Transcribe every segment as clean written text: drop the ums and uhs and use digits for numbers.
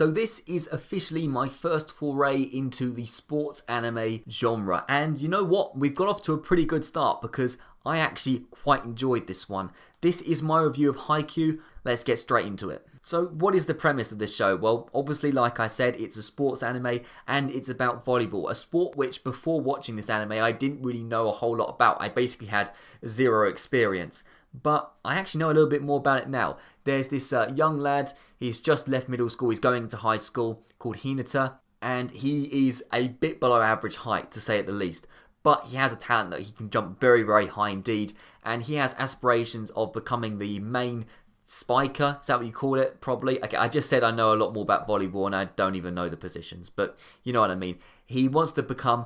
So this is officially my first foray into the sports anime genre, and you know what? We've got off to a pretty good start because I actually quite enjoyed this one. This is my review of Haikyuu. Let's get straight into it. So what is the premise of this show? Well, obviously, like I said, it's a sports anime and it's about volleyball, a sport which before watching this anime I didn't really know a whole lot about. I basically had zero experience. But I actually know a little bit more about it now. There's this young lad, he's just left middle school, he's going to high school, called Hinata, and he is a bit below average height, to say at the least. But he has a talent that he can jump very, very high indeed, and he has aspirations of becoming the main spiker. Is that what you call it? Probably. Okay, I just said I know a lot more about volleyball and I don't even know the positions, but you know what I mean. He wants to become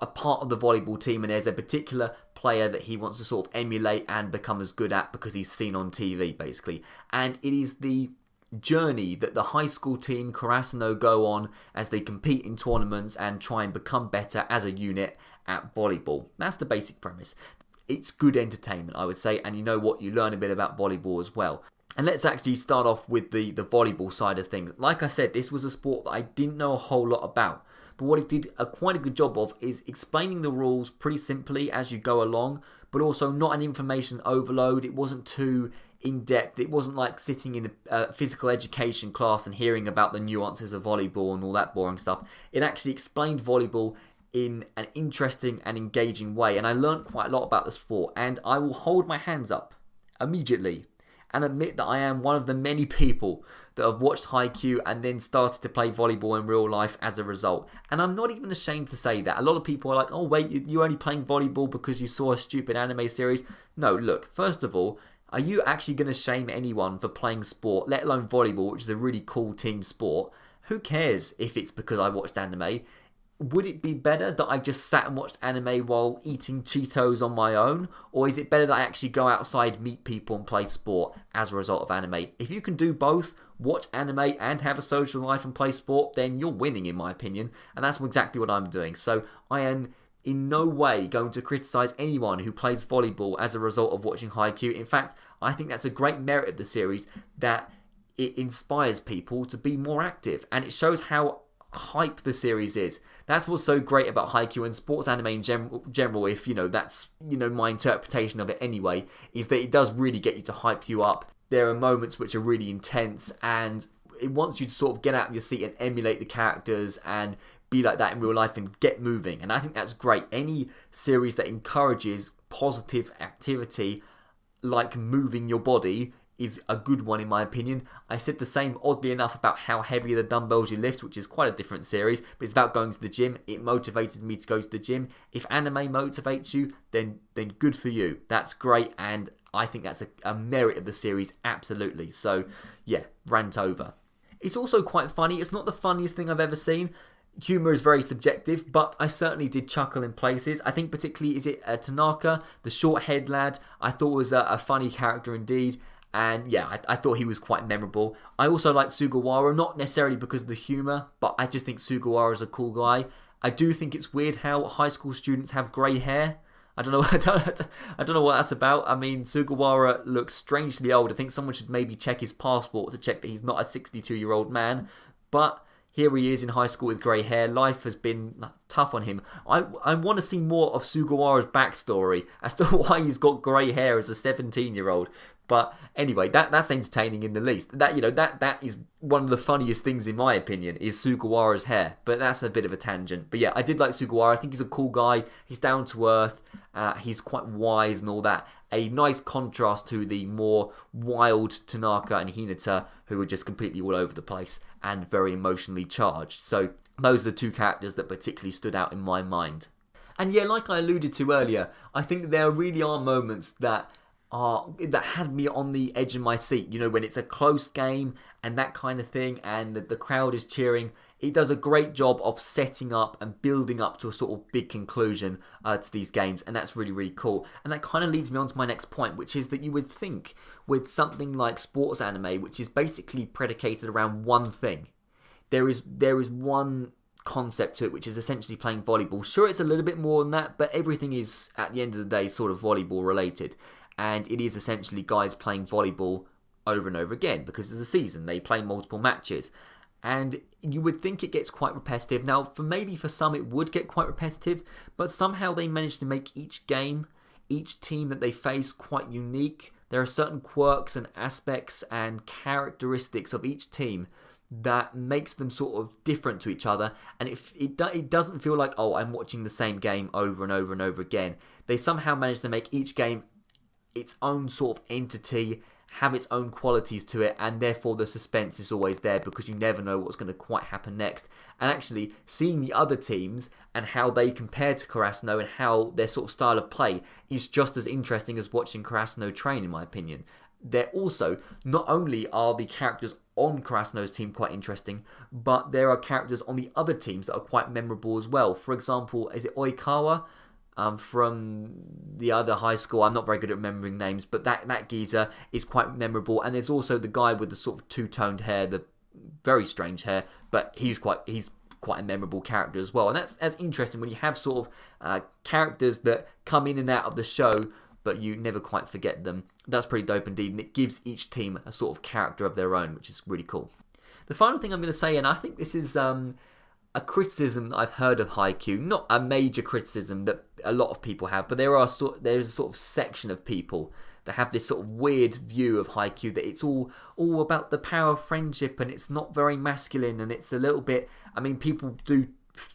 a part of the volleyball team, and there's a particular player that he wants to sort of emulate and become as good at because he's seen on TV, basically. And it is the journey that the high school team Karasuno go on as they compete in tournaments and try and become better as a unit at volleyball. That's the basic premise. It's good entertainment, I would say, and you know what? You learn a bit about volleyball as well. And let's actually start off with the volleyball side of things. Like I said, this was a sport that I didn't know a whole lot about. But what it did quite a good job of is explaining the rules pretty simply as you go along, but also not an information overload. It wasn't too in-depth. It wasn't like sitting in a physical education class and hearing about the nuances of volleyball and all that boring stuff. It actually explained volleyball in an interesting and engaging way. And I learned quite a lot about the sport. And I will hold my hands up immediately and admit that I am one of the many people that have watched Haikyuu and then started to play volleyball in real life as a result. And I'm not even ashamed to say that. A lot of people are like, oh wait, you're only playing volleyball because you saw a stupid anime series. No, look, first of all, are you actually going to shame anyone for playing sport, let alone volleyball, which is a really cool team sport? Who cares if it's because I watched anime? Would it be better that I just sat and watched anime while eating Cheetos on my own? Or is it better that I actually go outside, meet people and play sport as a result of anime? If you can do both, watch anime and have a social life and play sport, then you're winning in my opinion. And that's exactly what I'm doing. So I am in no way going to criticise anyone who plays volleyball as a result of watching Haikyuu. In fact, I think that's a great merit of the series, that it inspires people to be more active. And it shows how hype the series is. That's what's so great about Haikyuu and sports anime in general, if that's my interpretation of it anyway, is that it does really get you to hype you up. There are moments which are really intense and it wants you to sort of get out of your seat and emulate the characters and be like that in real life and get moving. And I think that's great. Any series that encourages positive activity like moving your body is a good one in my opinion. I said the same, oddly enough, about how heavy the dumbbells you lift, which is quite a different series, but it's about going to the gym. It motivated me to go to the gym. If anime motivates you, then good for you. That's great, and I think that's a merit of the series, absolutely. So yeah, rant over. It's also quite funny. It's not the funniest thing I've ever seen. Humour is very subjective, but I certainly did chuckle in places. I think particularly, is it Tanaka, the short-haired lad, I thought was a funny character indeed. And yeah, I thought he was quite memorable. I also like Sugawara, not necessarily because of the humour, but I just think Sugawara is a cool guy. I do think it's weird how high school students have grey hair. I don't know. I don't know what that's about. I mean, Sugawara looks strangely old. I think someone should maybe check his passport to check that he's not a 62-year-old man. But here he is in high school with grey hair. Life has been tough on him. I want to see more of Sugawara's backstory as to why he's got grey hair as a 17-year-old. But anyway, that's entertaining in the least. That is one of the funniest things in my opinion, is Sugawara's hair. But that's a bit of a tangent. But yeah, I did like Sugawara. I think he's a cool guy. He's down to earth. He's quite wise and all that. A nice contrast to the more wild Tanaka and Hinata, who are just completely all over the place and very emotionally charged. So those are the two characters that particularly stood out in my mind. And yeah, like I alluded to earlier, I think there really are moments that had me on the edge of my seat. When it's a close game and that kind of thing, and the crowd is cheering. It does a great job of setting up and building up to a sort of big conclusion to these games, and that's really, really cool. And that kind of leads me on to my next point, which is that you would think with something like sports anime, which is basically predicated around one thing, there is one concept to it, which is essentially playing volleyball. Sure, it's a little bit more than that, but everything is, at the end of the day, sort of volleyball related. And it is essentially guys playing volleyball over and over again because there's a season. They play multiple matches. and you would think it gets quite repetitive. Now, for some it would get quite repetitive, but somehow they managed to make each game, each team that they face quite unique. There are certain quirks and aspects and characteristics of each team that makes them sort of different to each other, and it doesn't feel like, oh, I'm watching the same game over and over and over again. They somehow manage to make each game its own sort of entity, have its own qualities to it, and therefore the suspense is always there because you never know what's going to quite happen next. And actually seeing the other teams and how they compare to Krasno and how their sort of style of play is just as interesting as watching Krasno train, in my opinion. They're also, not only are the characters on Krasno's team quite interesting, but there are characters on the other teams that are quite memorable as well. For example, is it Oikawa from the other high school? I'm not very good at remembering names, but that geezer is quite memorable. And there's also the guy with the sort of two-toned hair, the very strange hair, but he's quite a memorable character as well. And that's interesting when you have sort of characters that come in and out of the show, but you never quite forget them. That's pretty dope indeed, and it gives each team a sort of character of their own, which is really cool. The final thing I'm going to say, and I think this is a criticism that I've heard of Haikyuu, not a major criticism that a lot of people have, but there's a sort of section of people that have this sort of weird view of Haikyuu, that it's all about the power of friendship, and it's not very masculine, and it's a little bit, I mean, people do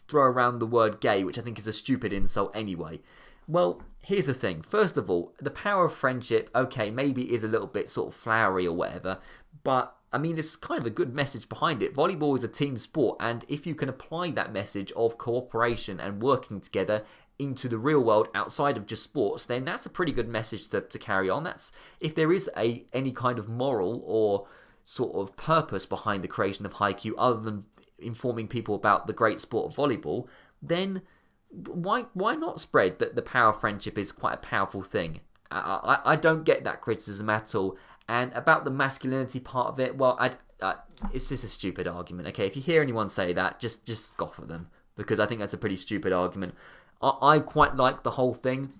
throw around the word gay, which I think is a stupid insult anyway. Well, here's the thing. First of all, the power of friendship, okay, maybe is a little bit sort of flowery or whatever, but I mean, there's kind of a good message behind it. Volleyball is a team sport, and if you can apply that message of cooperation and working together into the real world outside of just sports, then that's a pretty good message to carry on. That's, if there is any kind of moral or sort of purpose behind the creation of Haikyuu other than informing people about the great sport of volleyball, then why not spread that the power of friendship is quite a powerful thing? I don't get that criticism at all. And about the masculinity part of it, well, it's just a stupid argument. Okay, if you hear anyone say that, just scoff at them, because I think that's a pretty stupid argument. I quite like the whole thing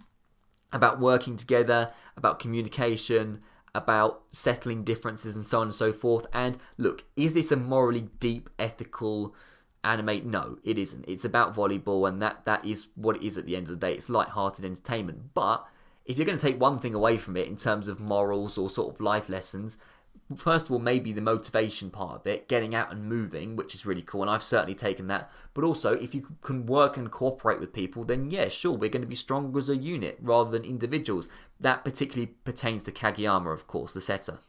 about working together, about communication, about settling differences and so on and so forth. And look, is this a morally deep, ethical anime? No, it isn't. It's about volleyball, and that is what it is at the end of the day. It's light-hearted entertainment. But if you're going to take one thing away from it in terms of morals or sort of life lessons, first of all, maybe the motivation part of it, getting out and moving, which is really cool, and I've certainly taken that. But also, if you can work and cooperate with people, then yeah, sure, we're going to be stronger as a unit rather than individuals. That particularly pertains to Kageyama, of course, the setter.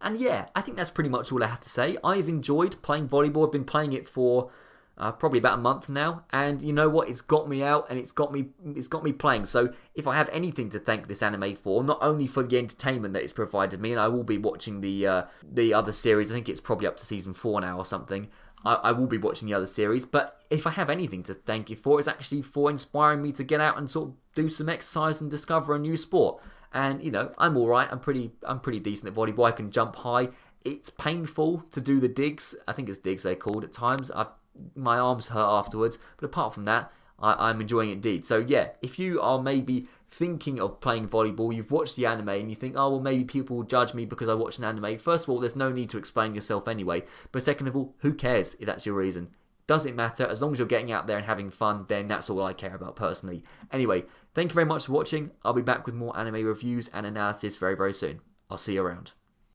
And yeah, I think that's pretty much all I have to say. I've enjoyed playing volleyball. I've been playing it for probably about a month now, and you know what? It's got me out, and it's got me playing. So if I have anything to thank this anime for, not only for the entertainment that it's provided me, and I will be watching the other series. I think it's probably up to season 4 now or something. I will be watching the other series, but if I have anything to thank it for, it's actually for inspiring me to get out and sort of do some exercise and discover a new sport. And, you know, I'm alright, I'm pretty decent at volleyball. I can jump high. It's painful to do the digs. I think it's digs they're called at times. My arms hurt afterwards. But apart from that, I'm enjoying it indeed. So yeah, if you are maybe thinking of playing volleyball, you've watched the anime and you think, oh, well, maybe people will judge me because I watched an anime. First of all, there's no need to explain yourself anyway. But second of all, who cares if that's your reason? Doesn't matter. As long as you're getting out there and having fun, then that's all I care about personally. Anyway, thank you very much for watching. I'll be back with more anime reviews and analysis very, very soon. I'll see you around.